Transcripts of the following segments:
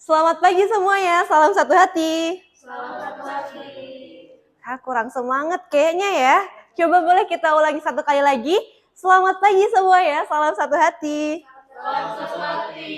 Selamat pagi semuanya, salam satu hati. Selamat pagi. Kurang semangat kayaknya ya. Coba boleh kita ulangi satu kali lagi. Selamat pagi semuanya, salam satu hati. Salam satu hati.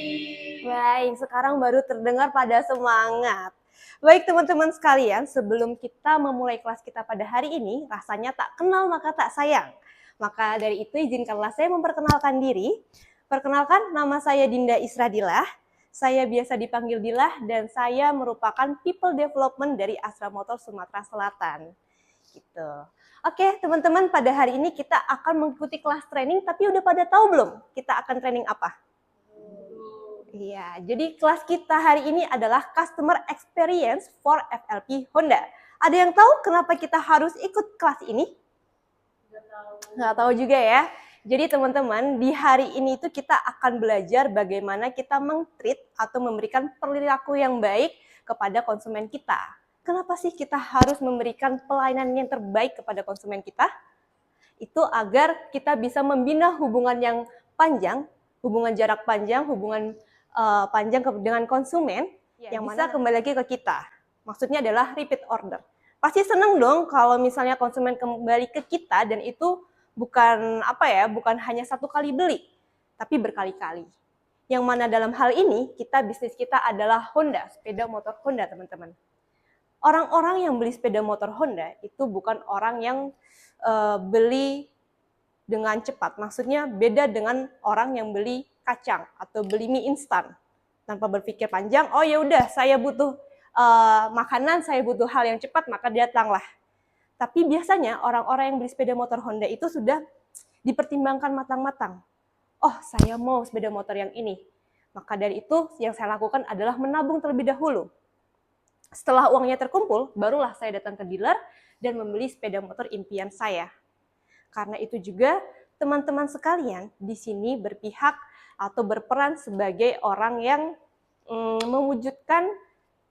Baik, sekarang baru terdengar pada semangat. Baik teman-teman sekalian, sebelum kita memulai kelas kita pada hari ini, rasanya tak kenal maka tak sayang. Maka dari itu izinkanlah saya memperkenalkan diri. Perkenalkan, nama saya Dinda Isradilah. Saya biasa dipanggil Dilah dan saya merupakan People Development dari Astra Motor Sumatera Selatan. Gitu. Oke, teman-teman, pada hari ini kita akan mengikuti kelas training, tapi udah pada tahu belum kita akan training apa? Iya, jadi kelas kita hari ini adalah Customer Experience for FLP Honda. Ada yang tahu kenapa kita harus ikut kelas ini? Nggak tahu juga ya. Jadi teman-teman, di hari ini itu kita akan belajar bagaimana kita meng-treat atau memberikan perilaku yang baik kepada konsumen kita. Kenapa sih kita harus memberikan pelayanan yang terbaik kepada konsumen kita? Itu agar kita bisa membina hubungan yang panjang, hubungan jarak panjang, hubungan panjang dengan konsumen yang bisa kembali lagi ke kita. Maksudnya adalah repeat order. Pasti senang dong kalau misalnya konsumen kembali ke kita dan itu bukan hanya satu kali beli, tapi berkali-kali. Yang mana dalam hal ini bisnis kita adalah Honda, sepeda motor Honda, teman-teman. Orang-orang yang beli sepeda motor Honda itu bukan orang yang beli dengan cepat. Maksudnya beda dengan orang yang beli kacang atau beli mie instan tanpa berpikir panjang. Oh ya udah, saya butuh makanan, saya butuh hal yang cepat, maka datanglah. Tapi biasanya orang-orang yang beli sepeda motor Honda itu sudah dipertimbangkan matang-matang. Oh, saya mau sepeda motor yang ini. Maka dari itu yang saya lakukan adalah menabung terlebih dahulu. Setelah uangnya terkumpul, barulah saya datang ke dealer dan membeli sepeda motor impian saya. Karena itu juga teman-teman sekalian di sini berpihak atau berperan sebagai orang yang mewujudkan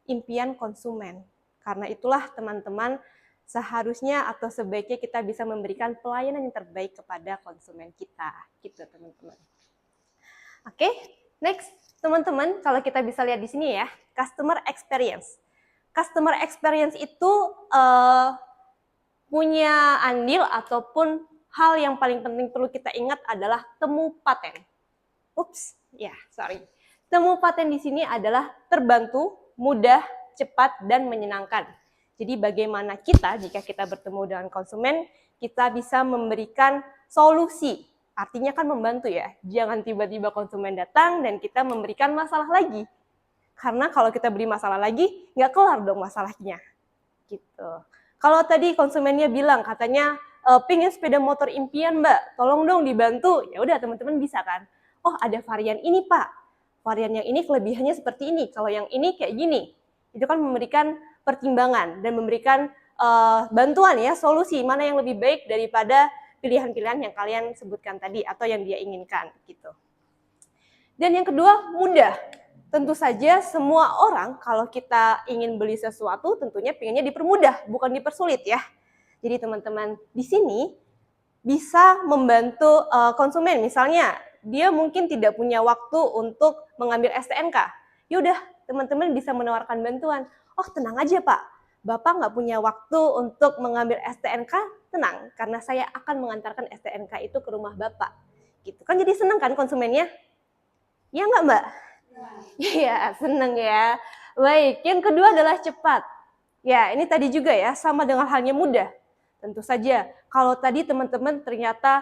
impian konsumen. Karena itulah teman-teman seharusnya atau sebaiknya kita bisa memberikan pelayanan yang terbaik kepada konsumen kita. Gitu teman-teman. Oke, next teman-teman, kalau kita bisa lihat di sini ya, customer experience. Customer experience itu punya andil ataupun hal yang paling penting perlu kita ingat adalah temu paten. Temu paten di sini adalah terbantu, mudah, cepat, dan menyenangkan. Jadi bagaimana kita jika kita bertemu dengan konsumen, kita bisa memberikan solusi. Artinya kan membantu ya. Jangan tiba-tiba konsumen datang dan kita memberikan masalah lagi. Karena kalau kita beri masalah lagi, nggak kelar dong masalahnya. Gitu. Kalau tadi konsumennya bilang katanya pingin sepeda motor impian mbak, tolong dong dibantu. Ya udah teman-teman bisa kan. Oh ada varian ini pak, varian yang ini kelebihannya seperti ini. Kalau yang ini kayak gini. Itu kan memberikan pertimbangan dan memberikan bantuan ya, solusi mana yang lebih baik daripada pilihan-pilihan yang kalian sebutkan tadi atau yang dia inginkan gitu. Dan yang kedua, mudah. Tentu saja semua orang kalau kita ingin beli sesuatu tentunya pengennya dipermudah, bukan dipersulit ya. Jadi teman-teman di sini bisa membantu konsumen. Misalnya dia mungkin tidak punya waktu untuk mengambil STNK. Yaudah teman-teman bisa menawarkan bantuan. Oh tenang aja Pak, Bapak nggak punya waktu untuk mengambil STNK, tenang. Karena saya akan mengantarkan STNK itu ke rumah Bapak. Gitu kan jadi senang kan konsumennya? Ya nggak Mbak? Iya, seneng ya. Baik, yang kedua adalah cepat. Ya, ini tadi juga ya, sama dengan halnya mudah. Tentu saja, kalau tadi teman-teman ternyata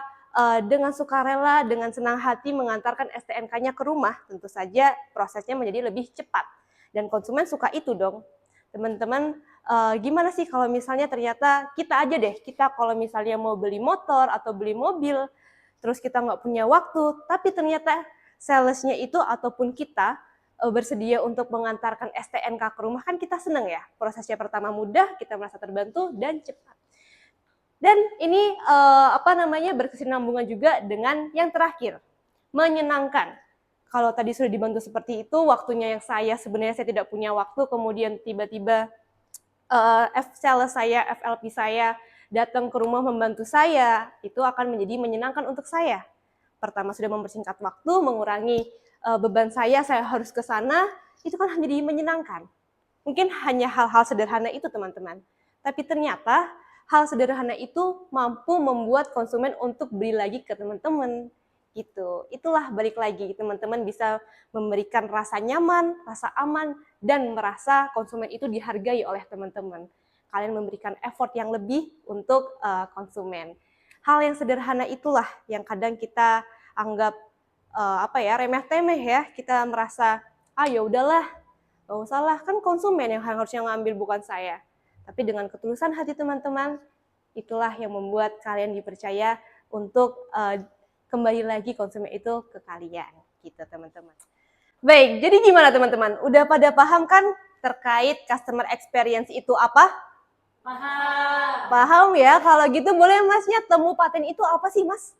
dengan sukarela, dengan senang hati mengantarkan STNK-nya ke rumah, tentu saja prosesnya menjadi lebih cepat. Dan konsumen suka itu dong. Teman-teman, gimana sih kalau misalnya ternyata kita aja deh, kita kalau misalnya mau beli motor atau beli mobil, terus kita nggak punya waktu, tapi ternyata salesnya itu ataupun kita bersedia untuk mengantarkan STNK ke rumah, kan kita senang ya. Prosesnya pertama mudah, kita merasa terbantu dan cepat. Dan ini berkesinambungan juga dengan yang terakhir, menyenangkan. Kalau tadi sudah dibantu seperti itu, waktunya yang saya sebenarnya saya tidak punya waktu, kemudian tiba-tiba sales saya, FLP saya datang ke rumah membantu saya, itu akan menjadi menyenangkan untuk saya. Pertama sudah mempersingkat waktu, mengurangi beban saya harus ke sana, itu kan jadi menyenangkan. Mungkin hanya hal-hal sederhana itu teman-teman. Tapi ternyata hal sederhana itu mampu membuat konsumen untuk beli lagi ke teman-teman. Gitu. Itulah balik lagi teman-teman bisa memberikan rasa nyaman, rasa aman, dan merasa konsumen itu dihargai oleh teman-teman. Kalian memberikan effort yang lebih untuk konsumen. Hal yang sederhana itulah yang kadang kita anggap remeh-temeh ya. Kita merasa ya udahlah, nggak usah lah, kan konsumen yang harusnya ngambil bukan saya. Tapi dengan ketulusan hati teman-teman, itulah yang membuat kalian dipercaya untuk kembali lagi konsumen itu ke kalian, gitu teman-teman. Baik, jadi gimana teman-teman? Udah pada paham kan terkait customer experience itu apa? Paham. Paham ya? Kalau gitu boleh Masnya temu paten itu apa sih Mas?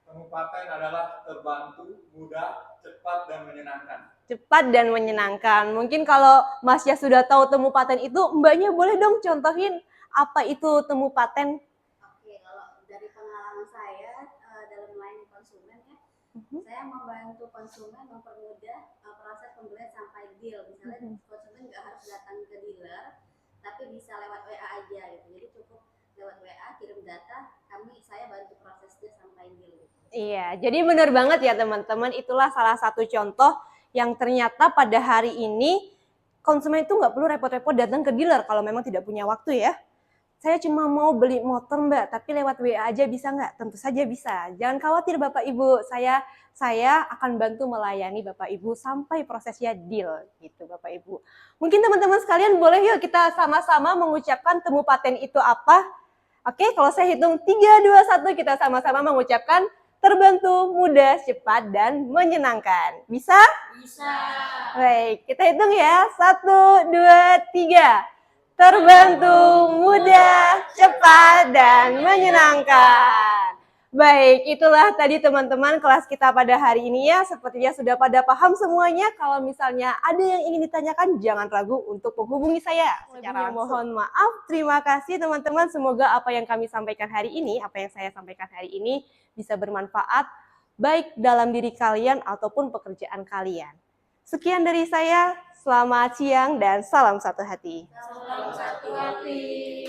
Temu paten adalah terbantu, mudah, cepat, dan menyenangkan. Cepat dan menyenangkan. Mungkin kalau Masnya sudah tahu temu paten itu, Mbaknya boleh dong contohin apa itu temu paten? Oke, kalau dari pengalaman saya dalam melayani konsumen ya, saya membantu konsumen mempermudah proses pembelian sampai deal. Misalnya konsumen nggak harus datang ke dealer, tapi bisa lewat WA aja gitu. Jadi cukup lewat WA kirim data, saya bantu prosesnya sampai deal. Gitu. Iya, jadi benar banget ya teman-teman. Itulah salah satu contoh yang ternyata pada hari ini konsumen itu nggak perlu repot-repot datang ke dealer kalau memang tidak punya waktu ya. Saya cuma mau beli motor Mbak, tapi lewat WA aja bisa nggak? Tentu saja bisa. Jangan khawatir Bapak Ibu, saya akan bantu melayani Bapak Ibu sampai prosesnya deal gitu Bapak Ibu. Mungkin teman-teman sekalian boleh yuk kita sama-sama mengucapkan temu paten itu apa? Oke, kalau saya hitung 3, 2, 1 kita sama-sama mengucapkan terbantu, mudah, cepat, dan menyenangkan. Bisa? Bisa. Baik, kita hitung ya. 1, 2, 3. Terbantu, mudah, cepat, dan menyenangkan. Baik, itulah tadi teman-teman kelas kita pada hari ini ya. Sepertinya sudah pada paham semuanya. Kalau misalnya ada yang ingin ditanyakan, jangan ragu untuk menghubungi saya secara mohon maaf. Terima kasih teman-teman. Semoga apa yang kami sampaikan hari ini, apa yang saya sampaikan hari ini bisa bermanfaat baik dalam diri kalian ataupun pekerjaan kalian. Sekian dari saya. Selamat siang dan salam satu hati. Salam satu hati.